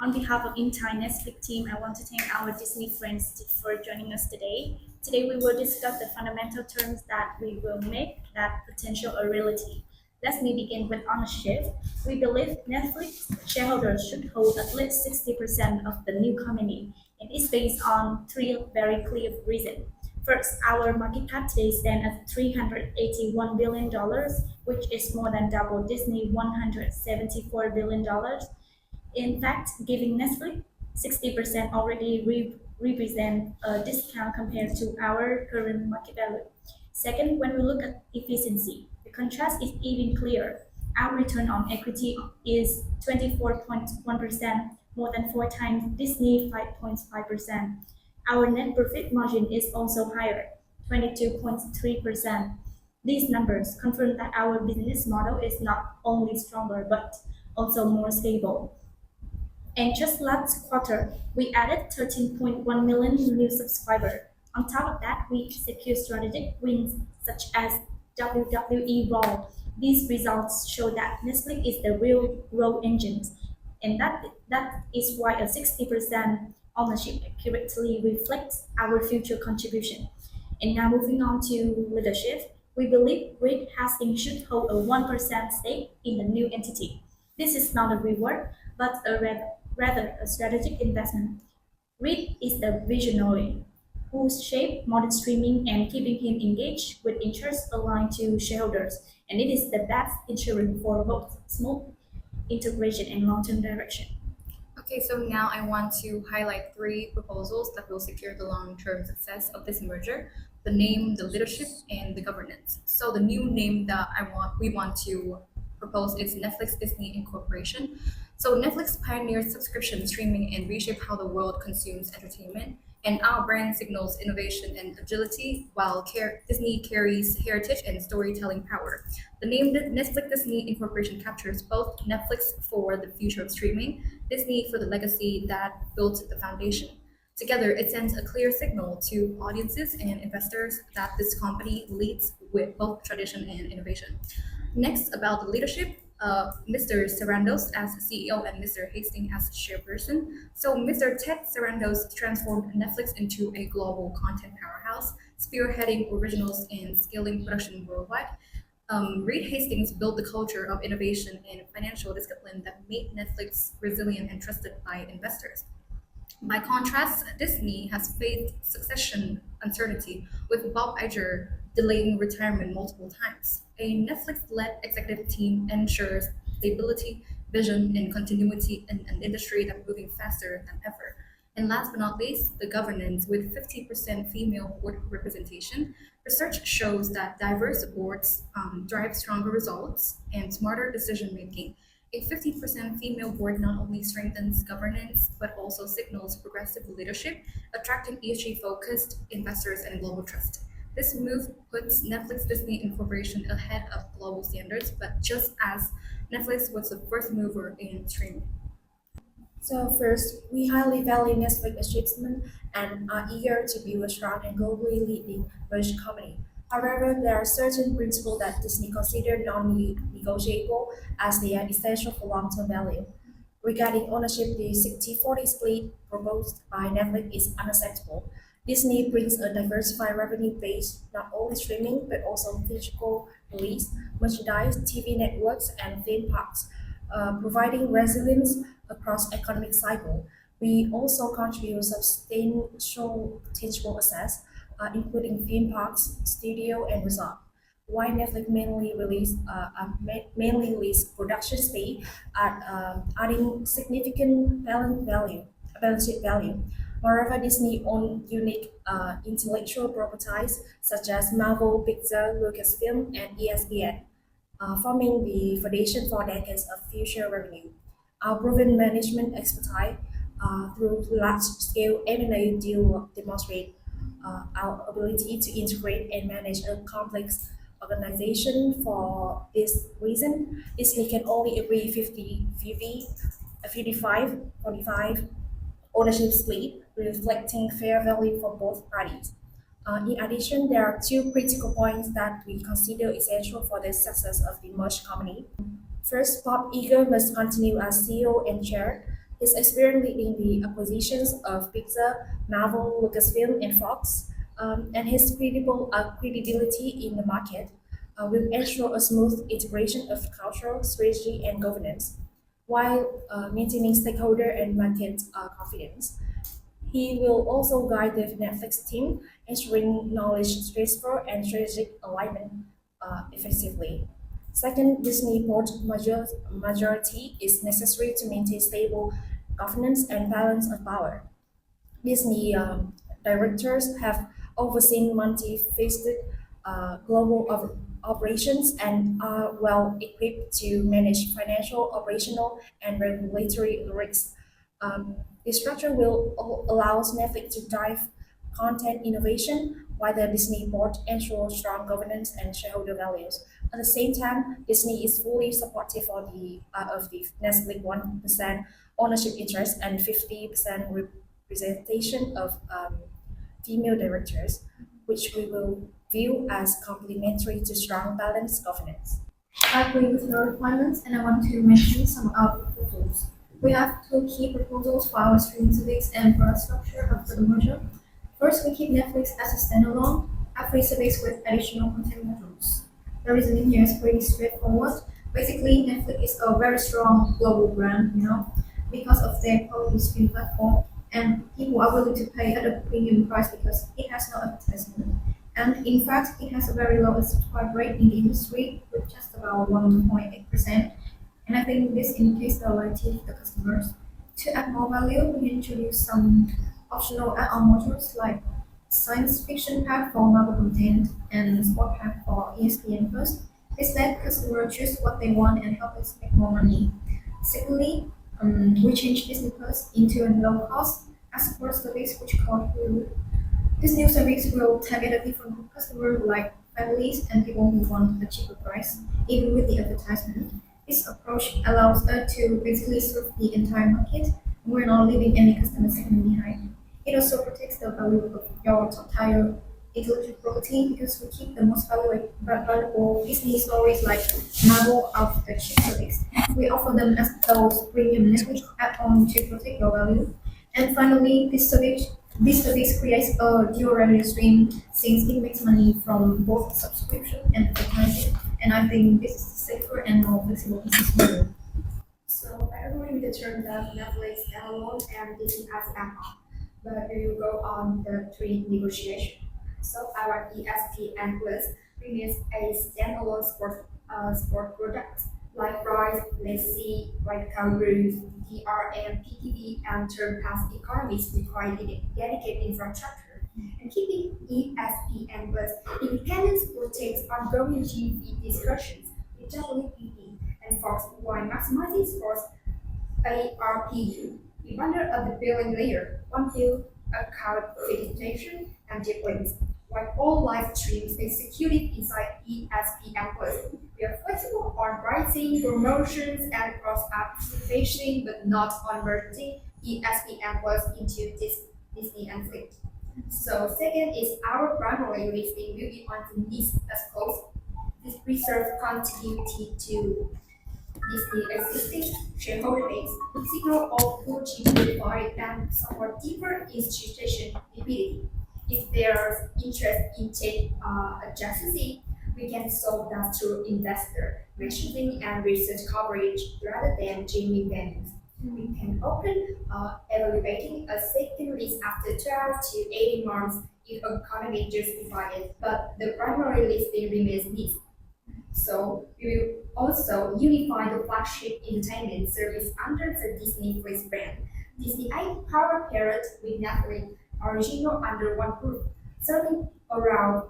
On behalf of entire Netflix team, I want to thank our Disney friends for joining us today. Today we will discuss the fundamental terms that we will make that potential a reality. Let me begin with ownership. We believe Netflix shareholders should hold at least 60% of the new company, and it's based on three very clear reasons. First, our market cap today stands at $381 billion, which is more than double Disney $174 billion. In fact, giving Netflix 60% already represent a discount compared to our current market value. Second, when we look at efficiency, the contrast is even clearer. Our return on equity is 24.1%, more than four times Disney 5.5%. Our net profit margin is also higher, 22.3%. These numbers confirm that our business model is not only stronger but also more stable. And just last quarter, we added 13.1 million new subscribers. On top of that, we secured strategic wins such as WWE Raw. These results show that Netflix is the real growth engine, and that is why a 60% ownership accurately reflects our future contribution. And now moving on to leadership, we believe Reed Hastings should hold a 1% stake in the new entity. This is not a reward, but rather a strategic investment. Reed is the visionary who shaped modern streaming and keeping him engaged with interests aligned to shareholders, and it is the best insurance for both smooth integration and long-term direction. Okay, so now I want to highlight three proposals that will secure the long-term success of this merger: the name, the leadership, and the governance. So the new name that we want to propose is Netflix Disney Incorporation. So Netflix pioneered subscription streaming and reshaped how the world consumes entertainment. And our brand signals innovation and agility, while Disney carries heritage and storytelling power. The name Netflix Disney Incorporation captures both Netflix for the future of streaming, Disney for the legacy that built the foundation. Together, it sends a clear signal to audiences and investors that this company leads with both tradition and innovation. Next, about the leadership, Mr. Sarandos as CEO and Mr. Hastings as chairperson. So Mr. Ted Sarandos transformed Netflix into a global content powerhouse, spearheading originals and scaling production worldwide. Reed Hastings built the culture of innovation and financial discipline that made Netflix resilient and trusted by investors. By contrast, Disney has faced succession uncertainty, with Bob Iger delaying retirement multiple times. A Netflix-led executive team ensures stability, vision, and continuity in an industry that's moving faster than ever. And last but not least, the governance with 50% female board representation. Research shows that diverse boards drive stronger results and smarter decision making. A 50% female board not only strengthens governance, but also signals progressive leadership, attracting ESG-focused investors and global trust. This move puts Netflix Disney Incorporation ahead of global standards, but just as Netflix was the first mover in streaming. So first, we highly value Netflix achievement and are eager to build a strong and globally leading merged company. However, there are certain principles that Disney consider non-negotiable as they are essential for long-term value. Regarding ownership, the 60-40 split proposed by Netflix is unacceptable. Disney brings a diversified revenue base, not only streaming but also theatrical release, merchandise, TV networks, and theme parks, providing resilience across economic cycle. We also contribute substantial tangible assets, including theme parks, studio, and resort. While Netflix mainly lease production space at adding significant balance sheet value. Moreover, Disney owns unique intellectual properties such as Marvel, Pixar, Lucasfilm, and ESPN, forming the foundation for decades of future revenue. Our proven management expertise through large-scale M&A deal demonstrate our ability to integrate and manage a complex organization. For this reason, Disney can only agree 55, 45 ownership split, reflecting fair value for both parties. In addition, there are two critical points that we consider essential for the success of the merged company. First, Bob Iger must continue as CEO and chair. His experience leading the acquisitions of Pixar, Marvel, Lucasfilm, and Fox, and his credibility in the market will ensure a smooth integration of cultural strategy and governance, while maintaining stakeholder and market confidence. He will also guide the Netflix team, ensuring knowledge transfer and strategic alignment effectively. Second, Disney board majority is necessary to maintain stable governance and balance of power. Disney directors have overseen multifaceted global operations and are well equipped to manage financial, operational, and regulatory risks. The structure will allows Netflix to drive content innovation, while the Disney board ensures strong governance and shareholder values. At the same time, Disney is fully supportive of the Netflix 1% ownership interest and 50% representation of female directors, which we will view as complementary to strong balanced governance. I agree with your requirements, and I want to mention some of our proposals. We have two key proposals for our streaming service and product structure after the merger. First, we keep Netflix as a standalone, a free service with additional content modules. The reasoning here is pretty straightforward. Basically, Netflix is a very strong global brand, because of their quality streaming platform, and people are willing to pay at a premium price because it has no advertisement. And in fact, it has a very low subscribe rate in the industry with just about 1.8%. And I think this indicates the loyalty of the customers. To add more value, we introduce some optional add-on modules like science fiction pack for Marvel content and sport pack for ESPN Plus. This let customers choose what they want and help us make more money. Secondly, we changed Disney Plus into a low-cost as support service which called Hulu. This new service will target a different group customer like families and people who want a cheaper price, even with the advertisement. This approach allows us to basically serve the entire market, and we're not leaving any customer segment behind. It also protects the value of your entire intellectual property because we keep the most valuable Disney stories like Marvel out of the cheap service. We offer them as those premium Netflix add-on to protect your value. And finally, this service creates a dual revenue stream since it makes money from both subscription and advertising. And I think this is a safer and more flexible business model. So I agree with the term that Netflix standalone and Disney as backup, but we will go on the three negotiation. So our ESPN Plus remains a standalone sport product. Likewise, let's see like Kangaroos, DRM, PTV, and third pass economies require dedicated infrastructure. And keeping ESPN Plus independence protects ongoing TV discussions with WPP and Fox while maximizing sports ARPU. We wonder at the billing layer, one bill, account verification, and deep links. While all live streams is executed inside ESPN Plus, we are flexible on pricing, promotions, and cross-app participation, but not on merging ESPN Plus into Disney and Flick. So second is our primary listing will be on the needs as close. This preserves continuity to Disney existing shareholder base, signal of full GDP and somewhat deeper institution liquidity. If there's interest in tech adjacency, we can solve that through investor messaging and research coverage rather than genuine venues. We can open evaluating a second list after 12 to 18 months if economy justifies it, but the primary listing remains this. So we will also unify the flagship entertainment service under the Disney Plus brand. Disney IP Power Parrot with Netflix original under one group, serving around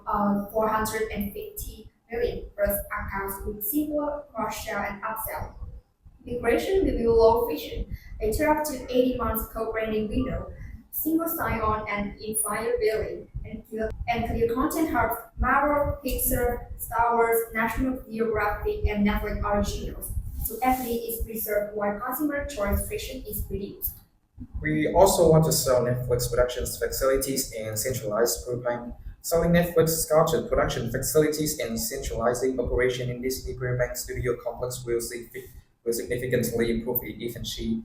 450 million plus accounts with simple cross-sell and upsell. Migration will be low friction, a 12 to 18 months co-branding window, single sign-on and infinite billing, and clear content hubs, Marvel, Pixar, Star Wars, National Geographic, and Netflix originals. So equity is preserved while consumer choice friction is reduced. We also want to sell Netflix production facilities and centralized Burbank. Selling Netflix sculpted production facilities and centralizing operation in Disney Burbank studio complex will significantly improve efficiency.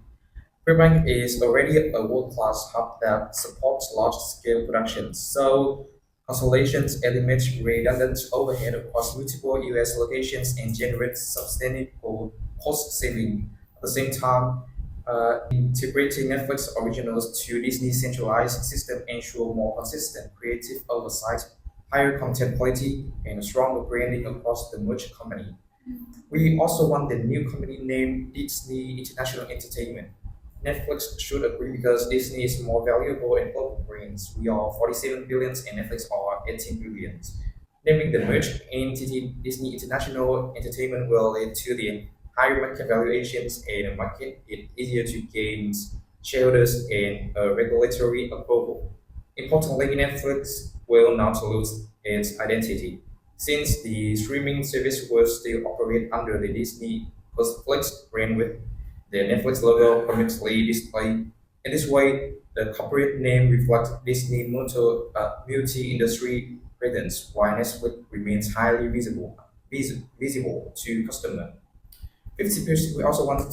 Burbank is already a world-class hub that supports large-scale production, so consolidations eliminate redundant overhead across multiple U.S. locations and generate sustainable cost saving. At the same time, integrating Netflix originals to Disney's centralized system ensure more consistent creative oversight, higher content quality, and stronger branding across the merged company. We also want the new company named Disney International Entertainment. Netflix should agree because Disney is more valuable in global brands. We are 47 billions and Netflix are 18 billions. Naming the merged entity Disney International Entertainment will lead to the higher market valuations and market it easier to gain shareholders and regulatory approval. Importantly, Netflix will not lose its identity. Since the streaming service will still operate under the Disney Plus brand with the Netflix logo prominently displayed. In this way, the corporate name reflects Disney multi-industry presence, while Netflix remains highly visible to customer. 50%. We also want to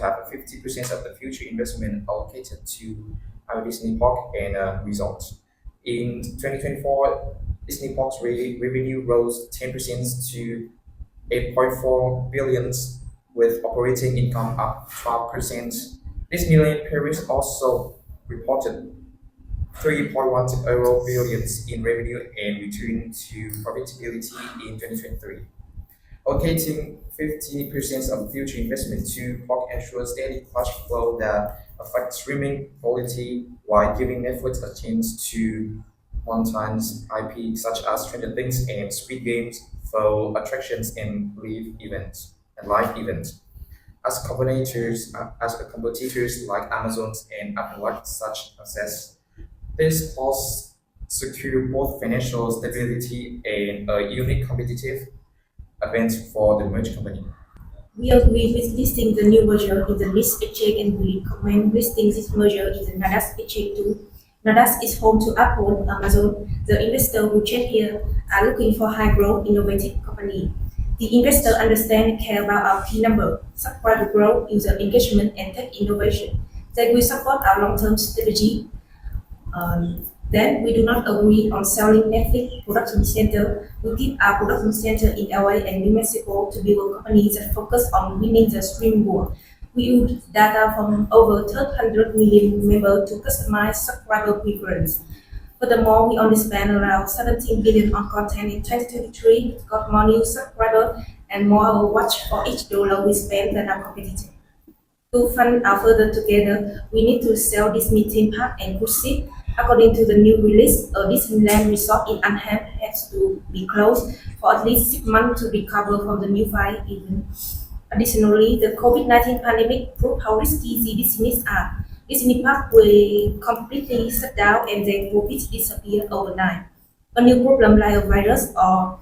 have 50% of the future investment allocated to our Disney Park and resorts. In 2024, Disney Parks revenue rose 10% to 8.4 billion, with operating income up 12%. Disneyland Paris also reported 3.1 billion in revenue and returned to profitability in 2023. Allocating 50% of future investment to park ensures steady cash flow that affects streaming quality while giving Netflix a chance to one-times IP such as Stranger Things and Squid Games for attractions live events. As competitors like Amazon and Apple lack such access, this helps secure both financial stability and a unique competitive advantage for the merged company. We agree with listing the new merger in the list exchange and we recommend listing this merger in the NADAS exchange too. NADAS is home to Apple, Amazon. The investor who check here are looking for high growth, innovative company. The investor understand and care about our key number, subscriber growth, user engagement, and tech innovation. They will support our long-term strategy. Then we do not agree on selling Netflix production center. We keep our production center in LA and New Mexico to build a company that focus on winning the stream war. We use data from over 300 million members to customize subscriber preference. Furthermore, we only spent around 17 billion on content in 2023, got more new subscribers and more watch for each dollar we spend than our competitors. To fund our further together, we need to sell Disney theme park and cruise ship. According to the new release, a Disneyland resort in Anaheim has to be closed for at least 6 months to recover from the new fire event. Additionally, the COVID-19 pandemic proved how risky the Disneys are. Disney park will completely shut down and then profits disappear overnight. A new problem like a virus or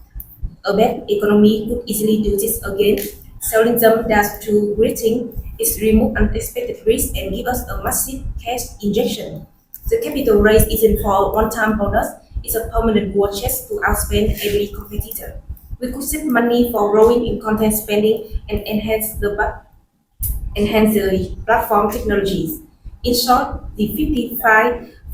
a bad economy could easily do this again. Selling them does two great things. It removes unexpected risk and gives us a massive cash injection. The capital raise isn't for a one-time bonus, it's a permanent war chest to outspend every competitor. We could save money for growing in content spending and enhance the platform technologies. In short, the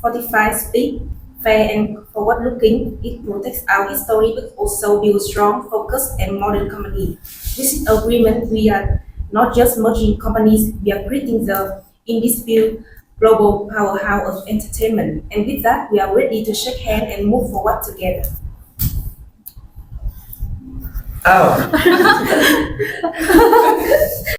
55-45 split, fair and forward-looking, it protects our history but also builds strong, focused, and modern company. With this agreement, we are not just merging companies, we are creating the indisputable global powerhouse of entertainment. And with that, we are ready to shake hands and move forward together. Oh,